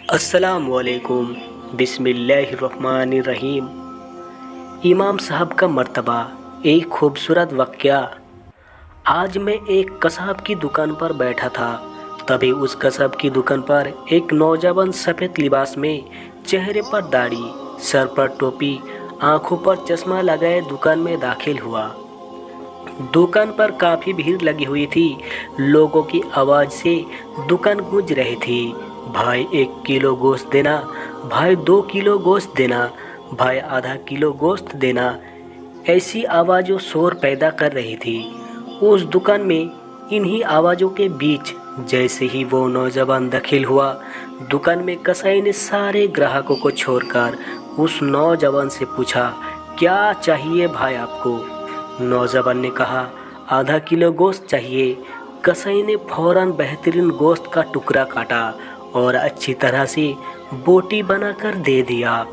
अस्सलामुअलैकुम बिस्मिल्लाहिर्रहमानिर्रहीम। इमाम साहब का मर्तबा। एक खूबसूरत वाक़या। आज मैं एक कसाब की दुकान पर बैठा था। तभी उस कसाब की दुकान पर एक नौजवान सफ़ेद लिबास में, चेहरे पर दाढ़ी, सर पर टोपी, आंखों पर चश्मा लगाए दुकान में दाखिल हुआ। दुकान पर काफ़ी भीड़ लगी हुई थी। लोगों की आवाज़ से दुकान गूंज रही थी। भाई 1 किलो गोश्त देना, भाई 2 किलो गोश्त देना, भाई आधा किलो गोश्त देना। ऐसी आवाज़ों शोर पैदा कर रही थी उस दुकान में। इन्हीं आवाज़ों के बीच जैसे ही वो नौजवान दाखिल हुआ दुकान में, कसाई ने सारे ग्राहकों को छोड़कर उस नौजवान से पूछा, क्या चाहिए भाई आपको? नौजवान ने कहा, आधा किलो गोश्त चाहिए। कसाई ने फौरन बेहतरीन गोश्त का टुकड़ा काटा और अच्छी तरह से बोटी बनाकर दे दिया।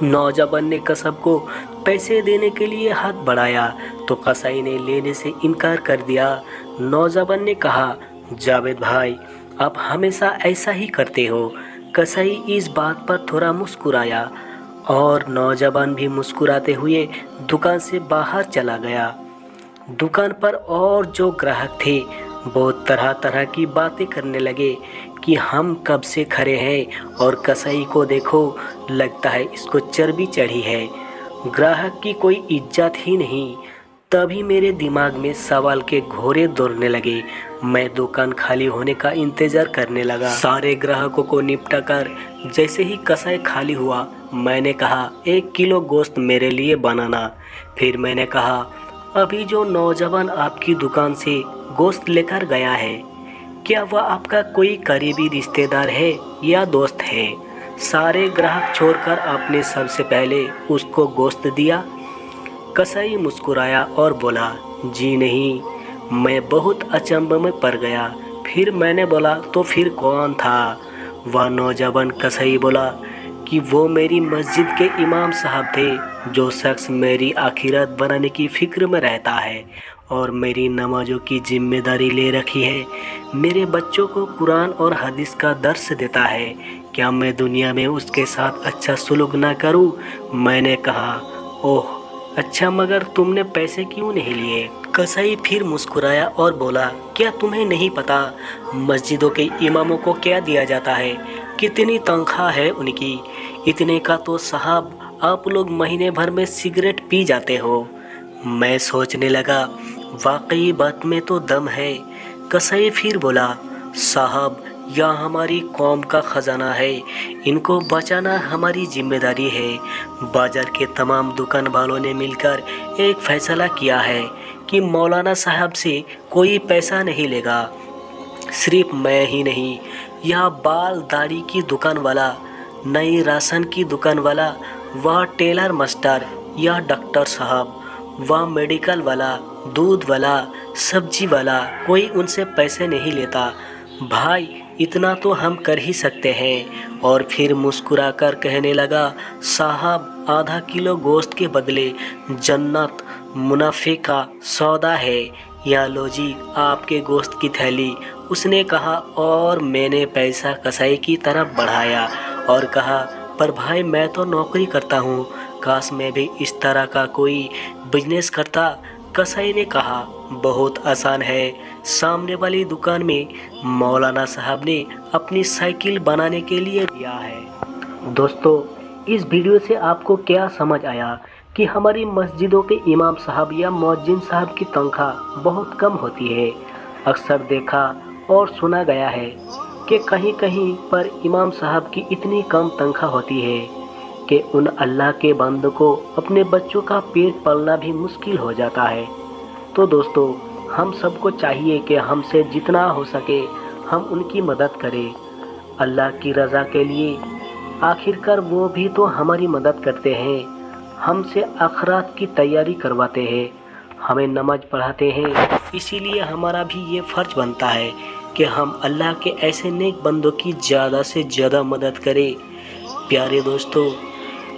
नौजवान ने कसाब को पैसे देने के लिए हाथ बढ़ाया तो कसाई ने लेने से इनकार कर दिया। नौजवान ने कहा, जावेद भाई, आप हमेशा ऐसा ही करते हो। कसाई इस बात पर थोड़ा मुस्कुराया और नौजवान भी मुस्कुराते हुए दुकान से बाहर चला गया। दुकान पर और जो ग्राहक थे वो तरह तरह की बातें करने लगे कि हम कब से खड़े हैं और कसाई को देखो, लगता है इसको चर्बी चढ़ी है। ग्राहक की कोई इज्जत ही नहीं। तभी मेरे दिमाग में सवाल के घोड़े दौड़ने लगे। मैं दुकान खाली होने का इंतज़ार करने लगा। सारे ग्राहकों को निपटा कर जैसे ही कसाई खाली हुआ, मैंने कहा, 1 किलो गोश्त मेरे लिए बनाना। फिर मैंने कहा, अभी जो नौजवान आपकी दुकान से गोश्त लेकर गया है, क्या वह आपका कोई करीबी रिश्तेदार है या दोस्त है? सारे ग्राहक छोड़कर आपने सबसे पहले उसको गोश्त दिया। कसाई मुस्कुराया और बोला, जी नहीं। मैं बहुत अचंभे में पड़ गया। फिर मैंने बोला, तो फिर कौन था? वह नौजवान कसाई बोला कि वो मेरी मस्जिद के इमाम साहब थे। जो शख्स मेरी आखिरत बनाने की फ़िक्र में रहता है और मेरी नमाज़ों की जिम्मेदारी ले रखी है, मेरे बच्चों को कुरान और हदीस का दर्स देता है। क्या मैं दुनिया में उसके साथ अच्छा सलूक ना करूं? मैंने कहा, ओह अच्छा, मगर तुमने पैसे क्यों नहीं लिए? कसाई फिर मुस्कुराया और बोला, क्या तुम्हें नहीं पता मस्जिदों के इमामों को क्या दिया जाता है? कितनी तनख्वाह है उनकी? इतने का तो साहब आप लोग महीने भर में सिगरेट पी जाते हो। मैं सोचने लगा, वाकई बात में तो दम है। कसाई फिर बोला, साहब यह हमारी कौम का ख़जाना है, इनको बचाना हमारी जिम्मेदारी है। बाज़ार के तमाम दुकान वालों ने मिलकर एक फ़ैसला किया है कि मौलाना साहब से कोई पैसा नहीं लेगा। सिर्फ मैं ही नहीं, यह बाल दाढ़ी की दुकान वाला, नई राशन की दुकान वाला, वह टेलर मास्टर या डॉक्टर साहब, वह मेडिकल वाला, दूध वाला, सब्जी वाला, कोई उनसे पैसे नहीं लेता। भाई इतना तो हम कर ही सकते हैं। और फिर मुस्कुराकर कहने लगा, साहब आधा किलो गोश्त के बदले जन्नत मुनाफे का सौदा है। या लो जी आपके गोश्त की थैली। उसने कहा और मैंने पैसा कसाई की तरफ बढ़ाया और कहा, पर भाई मैं तो नौकरी करता हूँ, काश मैं भी इस तरह का कोई बिजनेस करता। कसाई ने कहा, बहुत आसान है। सामने वाली दुकान में मौलाना साहब ने अपनी साइकिल बनाने के लिए दिया है। दोस्तों, इस वीडियो से आपको क्या समझ आया कि हमारी मस्जिदों के इमाम साहब या मुअज्जिन साहब की तनख्वाह बहुत कम होती है। अक्सर देखा और सुना गया है कि कहीं कहीं पर इमाम साहब की इतनी कम तनख्वाह होती है कि उन अल्लाह के बंदों को अपने बच्चों का पेट पालना भी मुश्किल हो जाता है। तो दोस्तों, हम सबको चाहिए कि हमसे जितना हो सके हम उनकी मदद करें अल्लाह की रज़ा के लिए। आखिरकार वो भी तो हमारी मदद करते हैं, हमसे आखिरत की तैयारी करवाते हैं, हमें नमाज पढ़ाते हैं। इसीलिए हमारा भी ये फ़र्ज़ बनता है कि हम अल्लाह के ऐसे नेक बंदों की ज़्यादा से ज़्यादा मदद करें। प्यारे दोस्तों,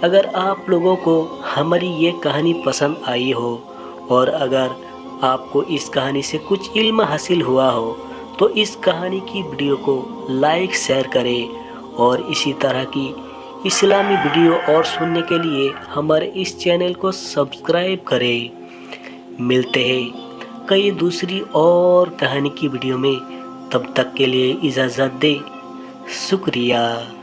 अगर आप लोगों को हमारी ये कहानी पसंद आई हो और अगर आपको इस कहानी से कुछ इल्म हासिल हुआ हो तो इस कहानी की वीडियो को लाइक शेयर करें اور اسی طرح کی اسلامی ویڈیو اور سننے کے لیے ہمارے اس چینل کو سبسکرائب کریں۔ ملتے ہیں کئی دوسری اور کہانی کی ویڈیو میں، تب تک کے لیے اجازت دیں۔ شکریہ۔